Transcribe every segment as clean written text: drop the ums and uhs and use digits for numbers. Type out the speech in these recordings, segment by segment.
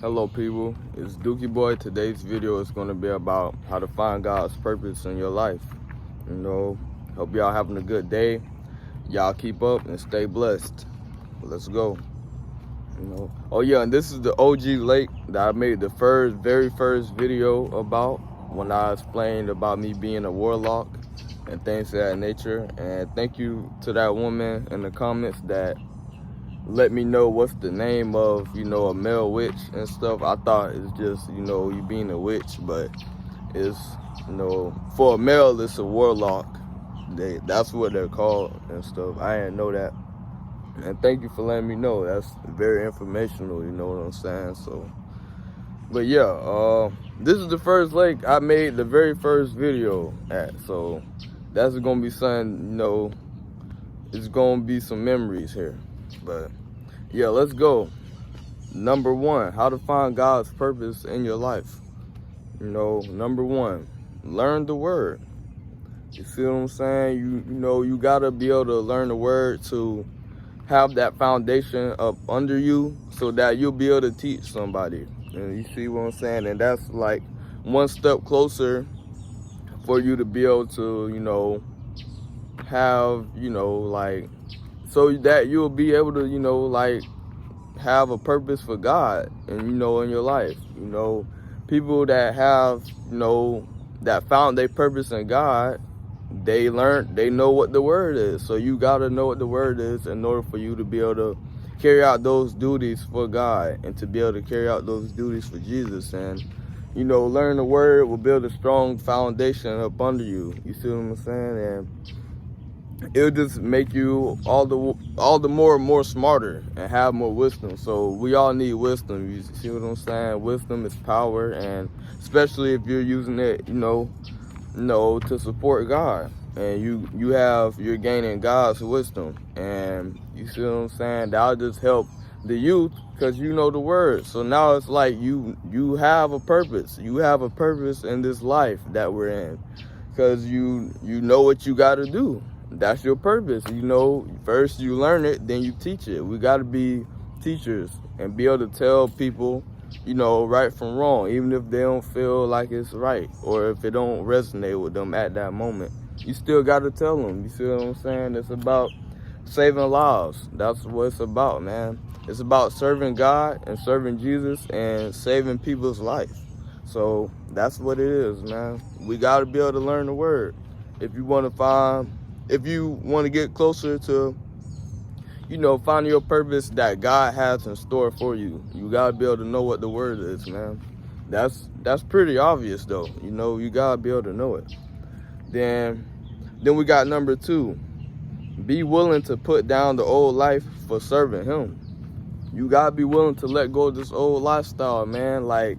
Hello people, it's Dookie Boy. Today's video is going to be about how to find God's purpose in your life. Hope y'all having a good day. Y'all keep up and stay blessed. Let's go. Oh yeah, and this is the OG lake that I made the very first video about when I explained about me being a warlock and things of that nature. And thank you to that woman in the comments that let me know what's the name of, a male witch and stuff. I thought it's just, you being a witch, but it's, for a male, it's a warlock. That's what they're called and stuff. I didn't know that. And thank you for letting me know. That's very informational, you know what I'm saying? So, but yeah, this is the first lake I made the very first video at. So that's gonna be something, it's gonna be some memories here. But yeah, let's go. Number one, how to find God's purpose in your life. Number one, learn the word. You see what I'm saying? You gotta be able to learn the word to have that foundation up under you so that you'll be able to teach somebody. And you see what I'm saying? And that's like one step closer for you to be able to, have, so that you'll be able to, have a purpose for God and, in your life. People that have, that found their purpose in God, they know what the word is. So you got to know what the word is in order for you to be able to carry out those duties for God and to be able to carry out those duties for Jesus. And, learn the word will build a strong foundation up under you. You see what I'm saying? And it'll just make you all the more smarter and have more wisdom. So we all need wisdom. You see what I'm saying? Wisdom is power, and especially if you're using it, to support God, and you're gaining God's wisdom. And you see what I'm saying? That'll just help the youth because you know the word. So now it's like you have a purpose. You have a purpose in this life that we're in because you know what you got to do. That's your purpose. First you learn it, then you teach it. We got to be teachers and be able to tell people, right from wrong, even if they don't feel like it's right or if it don't resonate with them at that moment. You still got to tell them. You see what I'm saying? It's about saving lives. That's what it's about, man. It's about serving God and serving Jesus and saving people's life. So that's what it is, man. We got to be able to learn the word. If you want to get closer to, finding your purpose that God has in store for you, you got to be able to know what the word is, man. That's pretty obvious, though. You got to be able to know it. Then we got number two. Be willing to put down the old life for serving him. You got to be willing to let go of this old lifestyle, man. Like,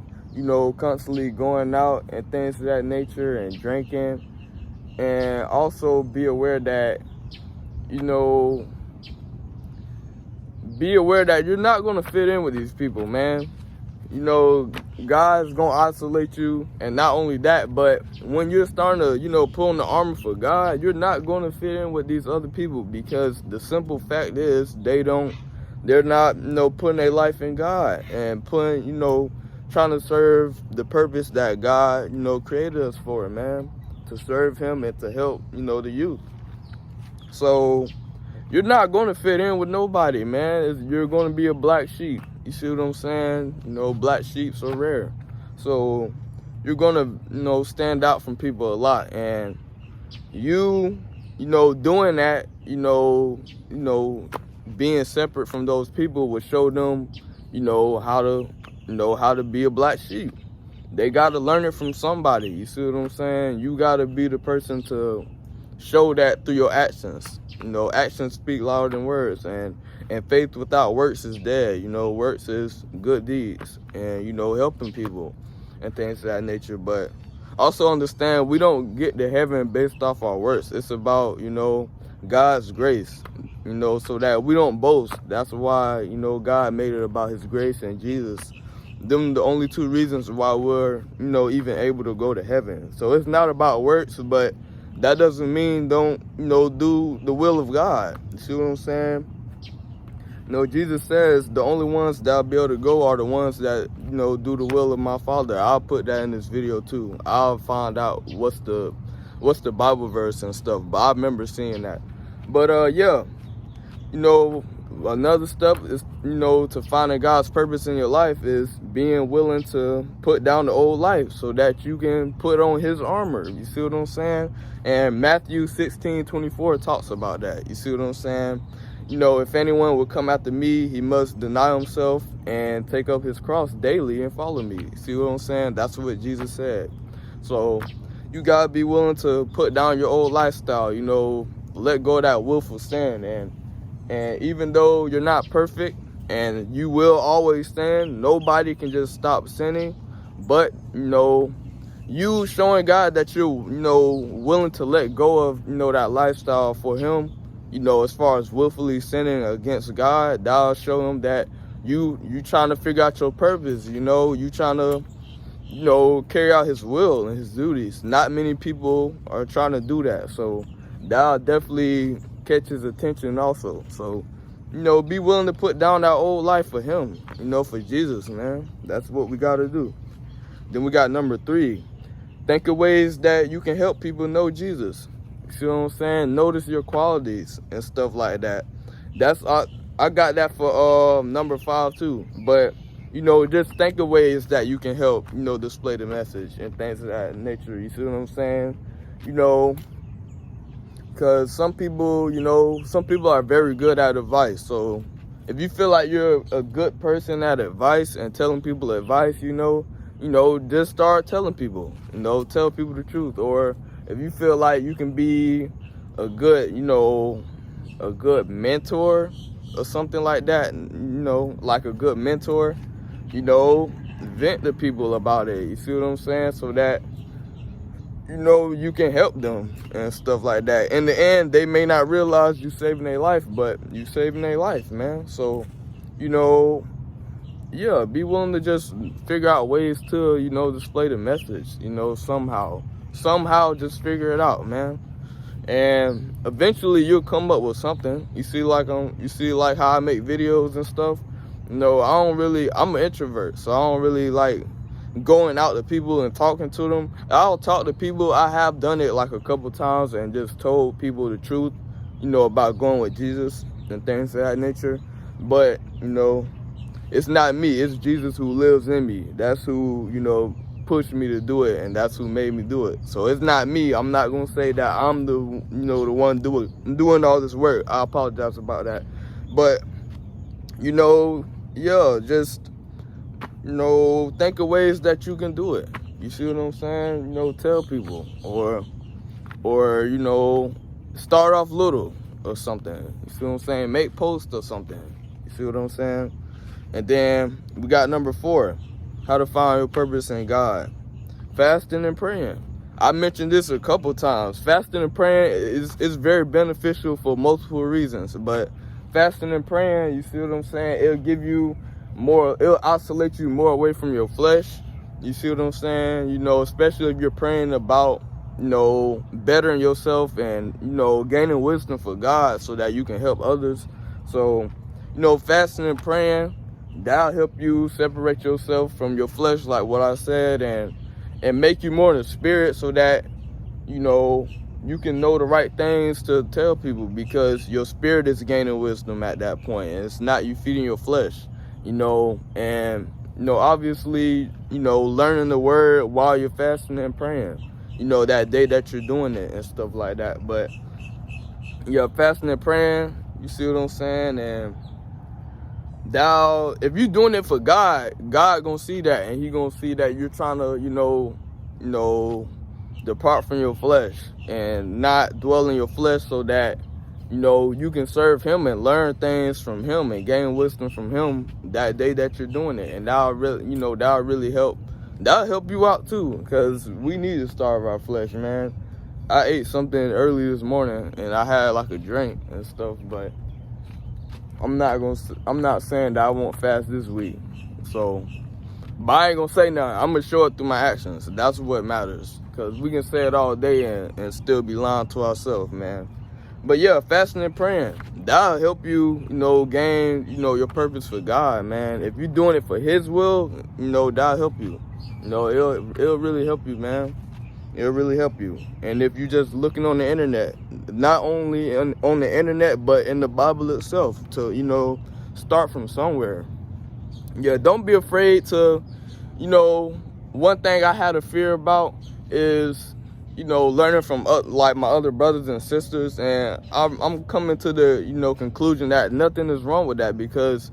constantly going out and things of that nature and drinking. And also be aware that, you're not going to fit in with these people, man. God's going to isolate you. And not only that, but when you're starting to, put on the armor for God, you're not going to fit in with these other people because the simple fact is they're not, putting their life in God and trying to serve the purpose that God, created us for, man. To serve him and to help, the youth. So you're not going to fit in with nobody, man. You're going to be a black sheep. You see what I'm saying? Black sheeps are rare. So you're going to, stand out from people a lot. And doing that, being separate from those people will show them, how to be a black sheep. They got to learn it from somebody. You see what I'm saying? You got to be the person to show that through your actions. Actions speak louder than words. And faith without works is dead. Works is good deeds and, helping people and things of that nature. But also understand we don't get to heaven based off our works. It's about, God's grace, so that we don't boast. That's why, God made it about his grace and Jesus. Them the only two reasons why we're, even able to go to heaven. So it's not about works, but that doesn't mean don't, do the will of God. You see what I'm saying? You know, Jesus says the only ones that'll be able to go are the ones that, you know, do the will of my Father. I'll put that in this video too. I'll find out what's the Bible verse and stuff. But I remember seeing that. But yeah, you know, another step is, you know, to finding God's purpose in your life is being willing to put down the old life so that you can put on his armor. You see what I'm saying? And Matthew 16:24 talks about that. You see what I'm saying? You know, if anyone would come after me, he must deny himself and take up his cross daily and follow me. See what I'm saying? That's what Jesus said. So you gotta be willing to put down your old lifestyle, you know, let go of that willful sin. And even though you're not perfect and you will always sin, nobody can just stop sinning. But, you know, you showing God that you're, you know, willing to let go of, you know, that lifestyle for him, you know, as far as willfully sinning against God, that'll show him that you trying to figure out your purpose, you know, you trying to, you know, carry out his will and his duties. Not many people are trying to do that. So that'll definitely catch his attention also. So, you know, be willing to put down that old life for him, you know, for Jesus, man. That's what we got to do. Then we got number 3. Think of ways that you can help people know Jesus. You see what I'm saying? Notice your qualities and stuff like that. That's I got that for number 5 too. But, you know, just think of ways that you can help, you know, display the message and things of that nature. You see what I'm saying? You know, because some people, you know, some people are very good at advice. So if you feel like you're a good person at advice and telling people advice, you know, just start telling people, you know, tell people the truth. Or if you feel like you can be a good, you know, a good mentor or something like that, you know, like a good mentor, you know, vent to people about it. You see what I'm saying? So that, you know, you can help them and stuff like that. In the end, they may not realize you saving their life, but you saving their life, man. So, you know, yeah, be willing to just figure out ways to, you know, display the message, you know, somehow just figure it out, man. And eventually you'll come up with something. You see like how I make videos and stuff. You know, I'm an introvert, so I don't really like going out to people and talking to them. I'll talk to people. I have done it like a couple times and just told people the truth, you know, about going with Jesus and things of that nature. But, you know, it's not me, it's Jesus who lives in me. That's who, you know, pushed me to do it, and that's who made me do it. So it's not me. I'm not gonna say that I'm the, you know, the one doing all this work. I apologize about that. But, you know, yeah, just, you know, think of ways that you can do it. You see what I'm saying? You know, tell people, or you know, start off little or something. You see what I'm saying? Make posts or something. You see what I'm saying? And then we got number 4, how to find your purpose in God. Fasting and praying. I mentioned this a couple times. Fasting and praying is very beneficial for multiple reasons. But fasting and praying, you see what I'm saying? It'll give you more, it'll isolate you more away from your flesh. You see what I'm saying? You know, especially if you're praying about, you know, bettering yourself and, you know, gaining wisdom for God so that you can help others. So, you know, fasting and praying, that'll help you separate yourself from your flesh, like what I said, and make you more in the spirit so that, you know, you can know the right things to tell people, because your spirit is gaining wisdom at that point, and it's not you feeding your flesh, you know. And, you know, obviously, you know, learning the word while you're fasting and praying, you know, that day that you're doing it and stuff like that. But yeah, fasting and praying, you see what I'm saying? And now, if you're doing it for God, God gonna see that, and he gonna see that you're trying to, you know, depart from your flesh and not dwell in your flesh, so that, you know, you can serve him and learn things from him and gain wisdom from him that day that you're doing it. And that'll really, you know, that'll really help. That'll help you out too, because we need to starve our flesh, man. I ate something early this morning and I had like a drink and stuff, but I'm not saying that I won't fast this week. So, but I ain't gonna say nothing. I'm gonna show it through my actions. That's what matters. Because we can say it all day and still be lying to ourselves, man. But yeah, fasting and praying, that'll help you, gain, your purpose for God, man. If you're doing it for His will, that'll help you. It'll really help you, man. It'll really help you. And if you're just looking on the internet, not only on the internet, but in the Bible itself, to, start from somewhere. Yeah, don't be afraid to, one thing I had a fear about is, learning from like my other brothers and sisters, and I'm coming to the, conclusion that nothing is wrong with that, because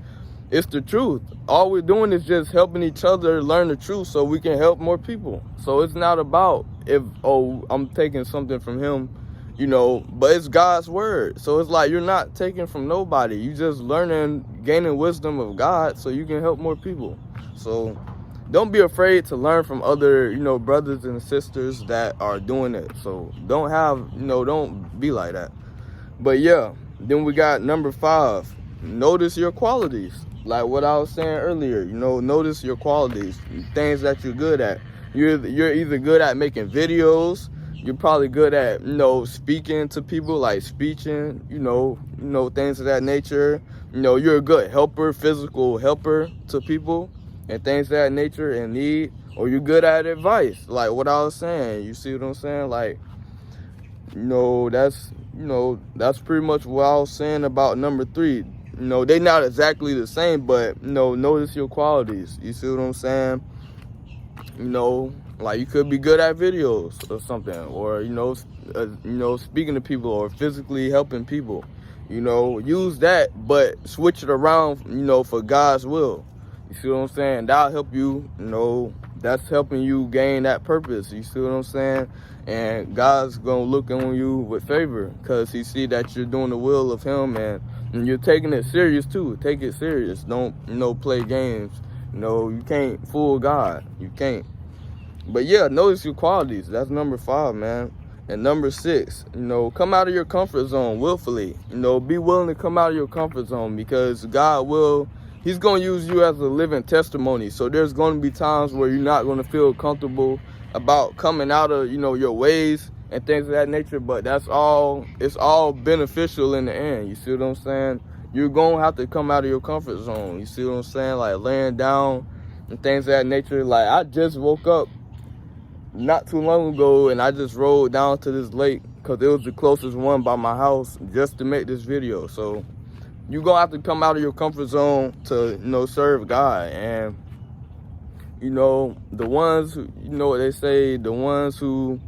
it's the truth. All we're doing is just helping each other learn the truth so we can help more people. So it's not about I'm taking something from him, but it's God's word. So it's like you're not taking from nobody. You just learning, gaining wisdom of God so you can help more people. So don't be afraid to learn from other, brothers and sisters that are doing it. So don't be like that. But yeah, then we got number 5. Notice your qualities. Like what I was saying earlier, notice your qualities, things that you're good at. You're either good at making videos. You're probably good at, speaking to people, like speeching, things of that nature. You're a good helper, physical helper to people and things of that nature in need. Or you're good at advice, like what I was saying. You see what I'm saying? Like, that's pretty much what I was saying about number 3. They're not exactly the same, but, notice your qualities. You see what I'm saying? Like you could be good at videos or something, or, speaking to people or physically helping people. Use that, but switch it around, for God's will. You see what I'm saying? That'll help you, that's helping you gain that purpose. You see what I'm saying? And God's going to look on you with favor because He see that you're doing the will of Him, and you're taking it serious too. Take it serious. Don't, play games. You can't fool God. You can't. But yeah, notice your qualities. That's number 5, man. And number 6, come out of your comfort zone willfully. Be willing to come out of your comfort zone, because God will, He's going to use you as a living testimony. So there's going to be times where you're not going to feel comfortable about coming out of, your ways and things of that nature. But it's all beneficial in the end. You see what I'm saying? You're going to have to come out of your comfort zone. You see what I'm saying? Like laying down and things of that nature. Like I just woke up not too long ago, and I just rode down to this lake because it was the closest one by my house just to make this video. So you're going to have to come out of your comfort zone to, serve God. And, the ones who, what they say, the ones who,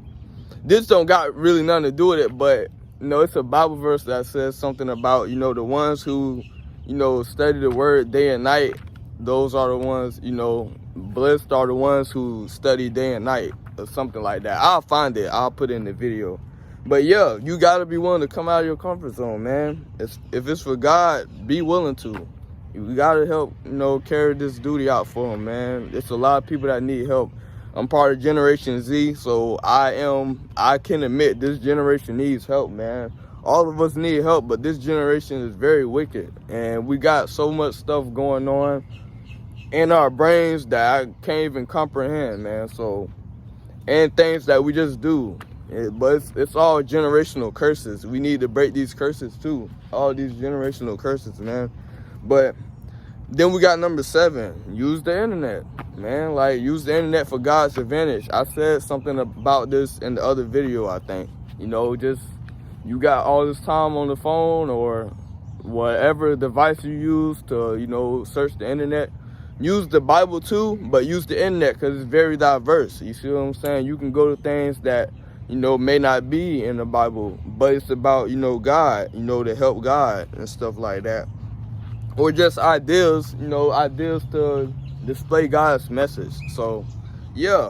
this don't got really nothing to do with it, but, it's a Bible verse that says something about, the ones who, study the word day and night. Those are the ones, blessed are the ones who study day and night, or something like that. I'll find it. I'll put it in the video. But yeah, you got to be willing to come out of your comfort zone, man. If it's for God, be willing to. You got to help, carry this duty out for Him, man. There's a lot of people that need help. I'm part of Generation Z, so I can admit this generation needs help, man. All of us need help, but this generation is very wicked. And we got so much stuff going on in our brains that I can't even comprehend, man. So, and things that we just do. But it's all generational curses. We need to break these curses too. All these generational curses, man. But then we got number 7. Use the internet, man. Like, use the internet for God's advantage. I said something about this in the other video, I think. Just you got all this time on the phone or whatever device you use to, search the internet. Use the Bible too, but use the internet because it's very diverse. You see what I'm saying? You can go to things that, may not be in the Bible, but it's about, God, to help God and stuff like that. Or just ideas, ideas to display God's message. So, yeah,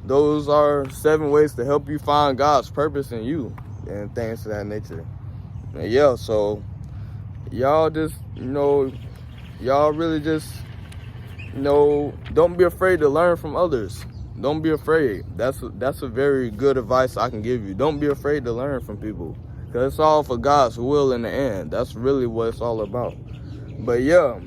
those are 7 ways to help you find God's purpose in you and things of that nature. And yeah, so y'all just, y'all really just, don't be afraid to learn from others. Don't be afraid. That's a very good advice I can give you. Don't be afraid to learn from people, because it's all for God's will in the end. That's really what it's all about. But yeah,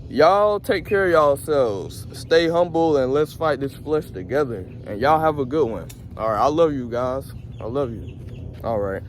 y'all take care of yourselves. Stay humble and let's fight this flesh together. And y'all have a good one. All right, I love you guys. I love you. All right.